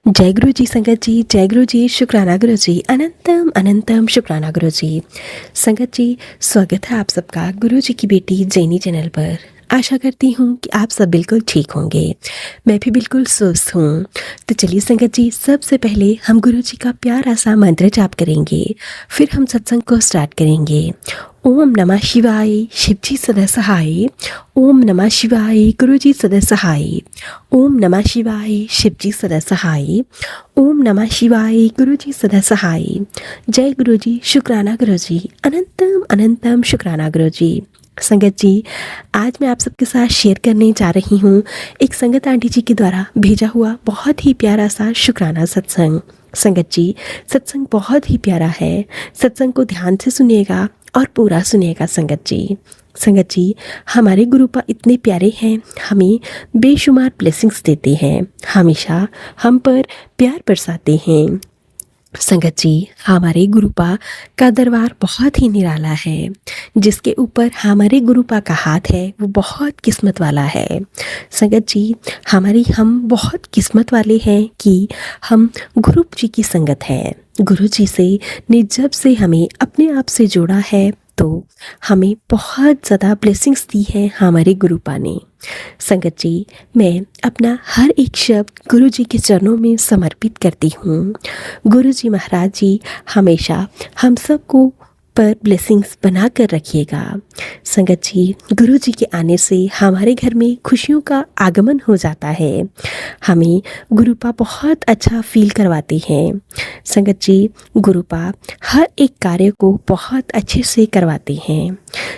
जय गुरु जी संगत जी, जय गुरु जी, शुक्राना गुरु जी, अनंतम अनंतम शुक्राना गुरु जी। संगत जी, स्वागत है आप सबका गुरु जी की बेटी जैनी चैनल पर। आशा करती हूँ कि आप सब बिल्कुल ठीक होंगे। मैं भी बिल्कुल स्वस्थ हूँ। तो चलिए संगत जी, सबसे पहले हम गुरु जी का प्यारा सा मंत्र जाप करेंगे, फिर हम सत्संग को स्टार्ट करेंगे। ओम नमः शिवाय, शिव जी सदा सहाय। ओम नमः शिवाय, गुरु जी सदा सहाय। ओम नमः शिवाय, शिव जी सदा सहाय। ओम नमः शिवाय, गुरु जी सदा सहाय। जय गुरु जी, शुक्राना गुरु जी, अनंतम अनंतम शुक्राना गुरु जी। संगत जी, आज मैं आप सबके साथ शेयर करने जा रही हूँ एक संगत आंटी जी के द्वारा भेजा हुआ बहुत ही प्यारा सा शुक्राना सत्संग। संगत जी, सत्संग बहुत ही प्यारा है। सत्संग को ध्यान से सुनिएगा और पूरा सुनिएगा संगत जी। संगत जी, हमारे गुरुपा इतने प्यारे हैं, हमें बेशुमार ब्लेसिंग्स देते हैं, हमेशा हम पर प्यार बरसाते हैं। संगत जी, हमारे गुरुपा का दरबार बहुत ही निराला है। जिसके ऊपर हमारे गुरुपा का हाथ है वो बहुत किस्मत वाला है। संगत जी, हम बहुत किस्मत वाले हैं कि हम गुरु जी की संगत है। गुरु जी से ने जब से हमें अपने आप से जोड़ा है तो हमें बहुत ज़्यादा ब्लेसिंग्स दी है हमारे गुरुपा ने। संगत जी, मैं अपना हर एक शब्द गुरु जी के चरणों में समर्पित करती हूँ। गुरु जी महाराज जी हमेशा हम सबको पर ब्लेसिंग्स बना कर रखिएगा। संगत जी, गुरु जी के आने से हमारे घर में खुशियों का आगमन हो जाता है। हमें गुरुपा बहुत अच्छा फील करवाते हैं। संगत जी, गुरुपा हर एक कार्य को बहुत अच्छे से करवाते हैं।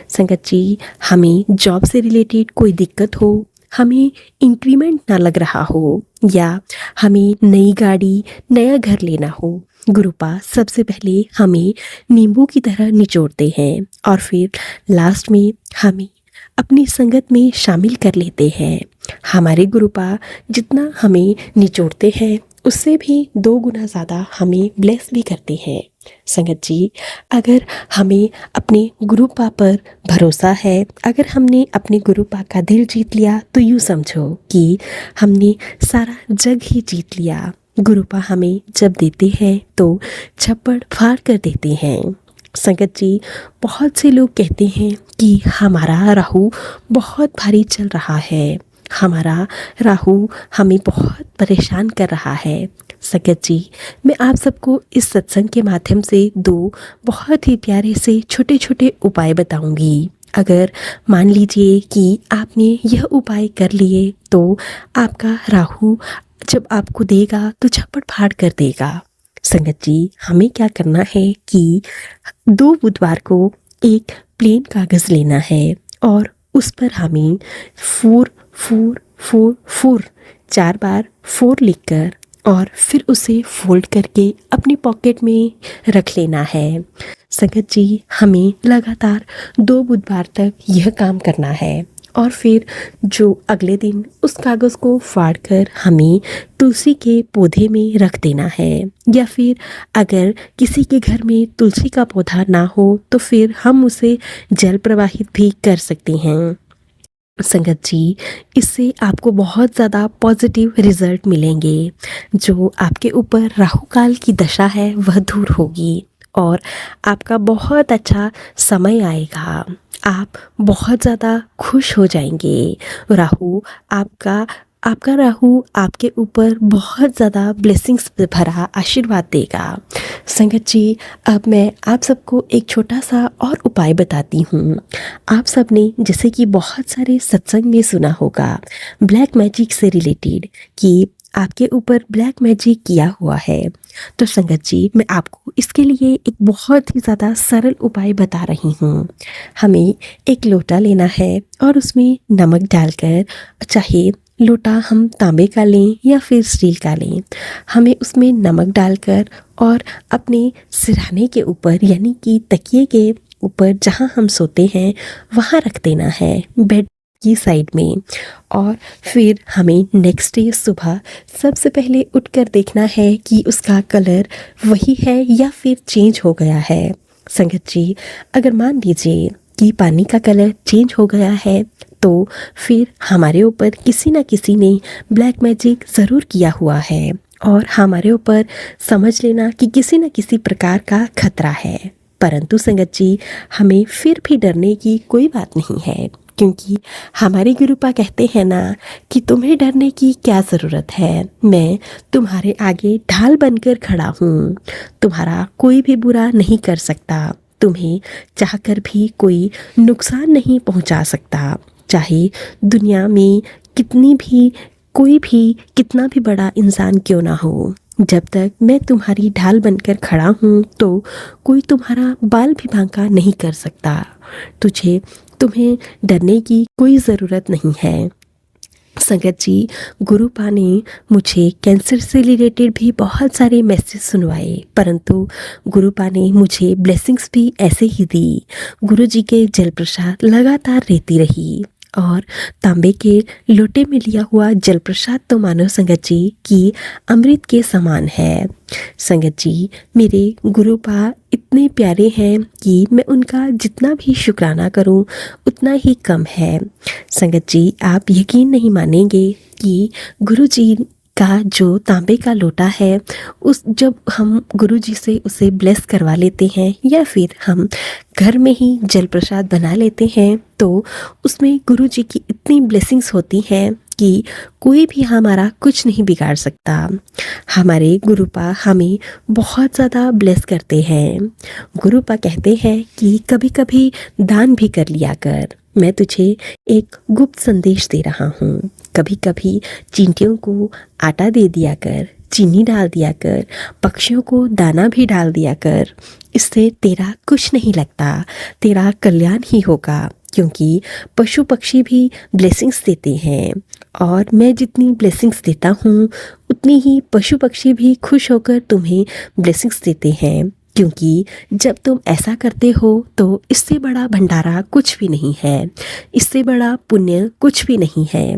संगत जी, हमें जॉब से रिलेटेड कोई दिक्कत हो, हमें इंक्रीमेंट ना लग रहा हो या हमें नई गाड़ी नया घर लेना हो, गुरुपा सबसे पहले हमें नींबू की तरह निचोड़ते हैं और फिर लास्ट में हमें अपनी संगत में शामिल कर लेते हैं। हमारे गुरुपा जितना हमें निचोड़ते हैं उससे भी 2 गुना ज़्यादा हमें ब्लेस भी करते हैं। संगत जी, अगर हमें अपने गुरुपा पर भरोसा है, अगर हमने अपने गुरुपा का दिल जीत लिया तो यूँ समझो कि हमने सारा जग ही जीत लिया। गुरुपा हमें जब देते हैं तो छप्पड़ फाड़ कर देते हैं। संगत जी, बहुत से लोग कहते हैं कि हमारा राहु बहुत भारी चल रहा है, हमारा राहु हमें बहुत परेशान कर रहा है। संगत जी, मैं आप सबको इस सत्संग के माध्यम से 2 बहुत ही प्यारे से छोटे छोटे उपाय बताऊंगी। अगर मान लीजिए कि आपने यह उपाय कर लिए तो आपका राहु जब आपको देगा तो झपट फाड़ कर देगा। संगत जी, हमें क्या करना है कि 2 बुधवार को एक प्लेन कागज़ लेना है और उस पर हमें 4 4 4 4 4 बार 4 लिखकर और फिर उसे फोल्ड करके अपनी पॉकेट में रख लेना है। संगत जी, हमें लगातार 2 बुधवार तक यह काम करना है और फिर जो अगले दिन उस कागज़ को फाड़ कर हमें तुलसी के पौधे में रख देना है, या फिर अगर किसी के घर में तुलसी का पौधा ना हो तो फिर हम उसे जल प्रवाहित भी कर सकते हैं। संगत जी, इससे आपको बहुत ज़्यादा पॉजिटिव रिजल्ट मिलेंगे। जो आपके ऊपर राहु काल की दशा है वह दूर होगी और आपका बहुत अच्छा समय आएगा। आप बहुत ज़्यादा खुश हो जाएंगे। राहु आपका राहु आपके ऊपर बहुत ज़्यादा ब्लेसिंग्स भरा आशीर्वाद देगा। संगत जी, अब मैं आप सबको एक छोटा सा और उपाय बताती हूँ। आप सब ने जैसे कि बहुत सारे सत्संग में सुना होगा ब्लैक मैजिक से रिलेटेड कि आपके ऊपर ब्लैक मैजिक किया हुआ है। तो संगत जी, मैं आपको इसके लिए एक बहुत ही ज़्यादा सरल उपाय बता रही हूँ। हमें एक लोटा लेना है और उसमें नमक डालकर, चाहे लोटा हम तांबे का लें या फिर स्टील का लें, हमें उसमें नमक डालकर और अपने सिरहाने के ऊपर यानी कि तकिए के ऊपर जहाँ हम सोते हैं वहाँ रख देना है, बेड की साइड में। और फिर हमें नेक्स्ट डे सुबह सबसे पहले उठकर देखना है कि उसका कलर वही है या फिर चेंज हो गया है। संगत जी, अगर मान लीजिए कि पानी का कलर चेंज हो गया है तो फिर हमारे ऊपर किसी न किसी ने ब्लैक मैजिक ज़रूर किया हुआ है और हमारे ऊपर समझ लेना कि किसी न किसी प्रकार का खतरा है। परंतु संगत जी, हमें फिर भी डरने की कोई बात नहीं है, क्योंकि हमारे गुरुपा कहते हैं ना कि तुम्हें डरने की क्या ज़रूरत है, मैं तुम्हारे आगे ढाल बनकर खड़ा हूँ। तुम्हारा कोई भी बुरा नहीं कर सकता, तुम्हें चाहकर भी कोई नुकसान नहीं पहुँचा सकता। चाहे दुनिया में कितनी भी कोई भी कितना भी बड़ा इंसान क्यों ना हो, जब तक मैं तुम्हारी ढाल बनकर खड़ा हूँ तो कोई तुम्हारा बाल भी बांका नहीं कर सकता। तुम्हें डरने की कोई ज़रूरत नहीं है। संगत जी, गुरुपा ने मुझे कैंसर से रिलेटेड भी बहुत सारे मैसेज सुनवाए, परंतु गुरुपा ने मुझे ब्लेसिंग्स भी ऐसे ही दी। गुरु जी के जल प्रसाद लगातार रहती रही और तांबे के लोटे में लिया हुआ जल प्रसाद तो मानो संगत जी कि अमृत के समान है। संगत जी, मेरे गुरुपा इतने प्यारे हैं कि मैं उनका जितना भी शुक्राना करूं उतना ही कम है। संगत जी, आप यकीन नहीं मानेंगे कि गुरु जी का जो तांबे का लोटा है, उस जब हम गुरु जी से उसे ब्लेस करवा लेते हैं या फिर हम घर में ही जल प्रसाद बना लेते हैं, तो उसमें गुरु जी की इतनी ब्लेसिंग्स होती हैं कि कोई भी हमारा कुछ नहीं बिगाड़ सकता। हमारे गुरुपा हमें बहुत ज़्यादा ब्लेस करते हैं। गुरुपा कहते हैं कि कभी कभी दान भी कर लिया कर, मैं तुझे एक गुप्त संदेश दे रहा हूँ। कभी कभी चींटियों को आटा दे दिया कर, चीनी डाल दिया कर, पक्षियों को दाना भी डाल दिया कर। इससे तेरा कुछ नहीं लगता, तेरा कल्याण ही होगा, क्योंकि पशु पक्षी भी ब्लेसिंग्स देते हैं और मैं जितनी ब्लेसिंग्स देता हूँ उतनी ही पशु पक्षी भी खुश होकर तुम्हें ब्लेसिंग्स देते हैं। क्योंकि जब तुम ऐसा करते हो तो इससे बड़ा भंडारा कुछ भी नहीं है, इससे बड़ा पुण्य कुछ भी नहीं है।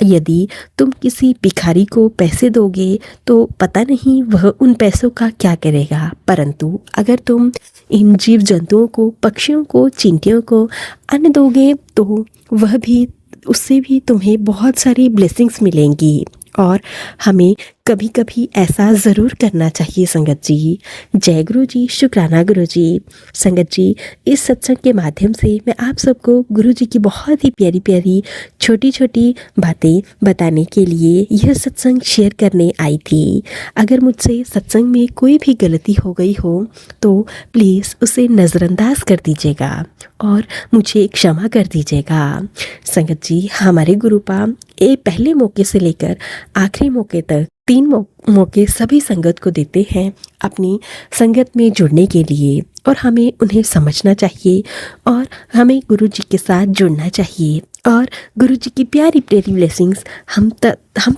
यदि तुम किसी भिखारी को पैसे दोगे तो पता नहीं वह उन पैसों का क्या करेगा, परंतु अगर तुम इन जीव जंतुओं को, पक्षियों को, चींटियों को अन्न दोगे तो वह भी, उससे भी तुम्हें बहुत सारी ब्लेसिंग्स मिलेंगी। और हमें कभी कभी ऐसा ज़रूर करना चाहिए संगत जी। जय गुरु जी, शुक्राना गुरु जी। संगत जी, इस सत्संग के माध्यम से मैं आप सबको गुरु जी की बहुत ही प्यारी प्यारी छोटी छोटी बातें बताने के लिए यह सत्संग शेयर करने आई थी। अगर मुझसे सत्संग में कोई भी गलती हो गई हो तो प्लीज़ उसे नज़रअंदाज कर दीजिएगा और मुझे क्षमा कर दीजिएगा। संगत जी, हमारे गुरुपा पहले मौके से लेकर आखिरी मौके तक 3 मौके सभी संगत को देते हैं अपनी संगत में जुड़ने के लिए, और हमें उन्हें समझना चाहिए और हमें गुरु जी के साथ जुड़ना चाहिए और गुरु जी की प्यारी प्यारी ब्लेसिंग्स हम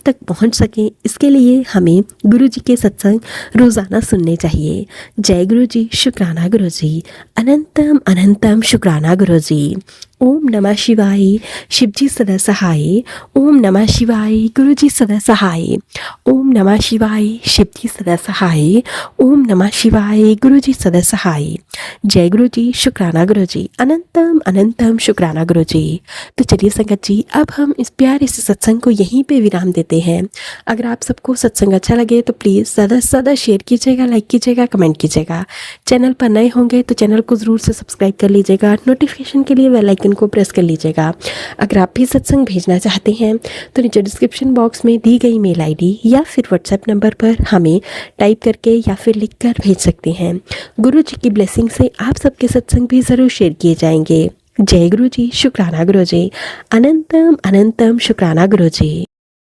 तक पहुंच सकें। इसके लिए हमें गुरु जी के सत्संग रोज़ाना सुनने चाहिए। जय गुरु जी, शुक्राना गुरु जी, अनंतम अनंतम शुक्राना गुरु जी। ओम नमः शिवाय, शिव जी सदा सहाय। ओम नमः शिवाय, गुरु जी सदा सहाय। ओम नमः शिवाय, शिव जी सदा सहाय। ओम नमः शिवाय, गुरु जी सदा सहाय। जय गुरु जी, शुक्राना गुरु जी, अनंतम अनंतम शुक्राना गुरु जी। तो चलिए संगत जी, अब हम इस प्यारे से सत्संग को यहीं पे विराम देते हैं। अगर आप सबको सत्संग अच्छा लगे तो प्लीज़ ज़्यादा से ज़्यादा शेयर कीजिएगा, लाइक कीजिएगा, कमेंट कीजिएगा। चैनल पर नए होंगे तो चैनल को ज़रूर से सब्सक्राइब कर लीजिएगा, नोटिफिकेशन के लिए बेल आइकन को प्रेस कर लीजिएगा। अगर आप भी सत्संग भेजना चाहते हैं तो नीचे डिस्क्रिप्शन बॉक्स में दी गई मेल आईडी या फिर व्हाट्सएप नंबर पर हमें टाइप करके या फिर लिख कर भेज सकते हैं। गुरु जी की ब्लेसिंग से आप सबके सत्संग भी ज़रूर शेयर किए जाएंगे। जय गुरु जी, शुक्राना गुरु जी, अनंतम अनंतम शुक्राना गुरु जी।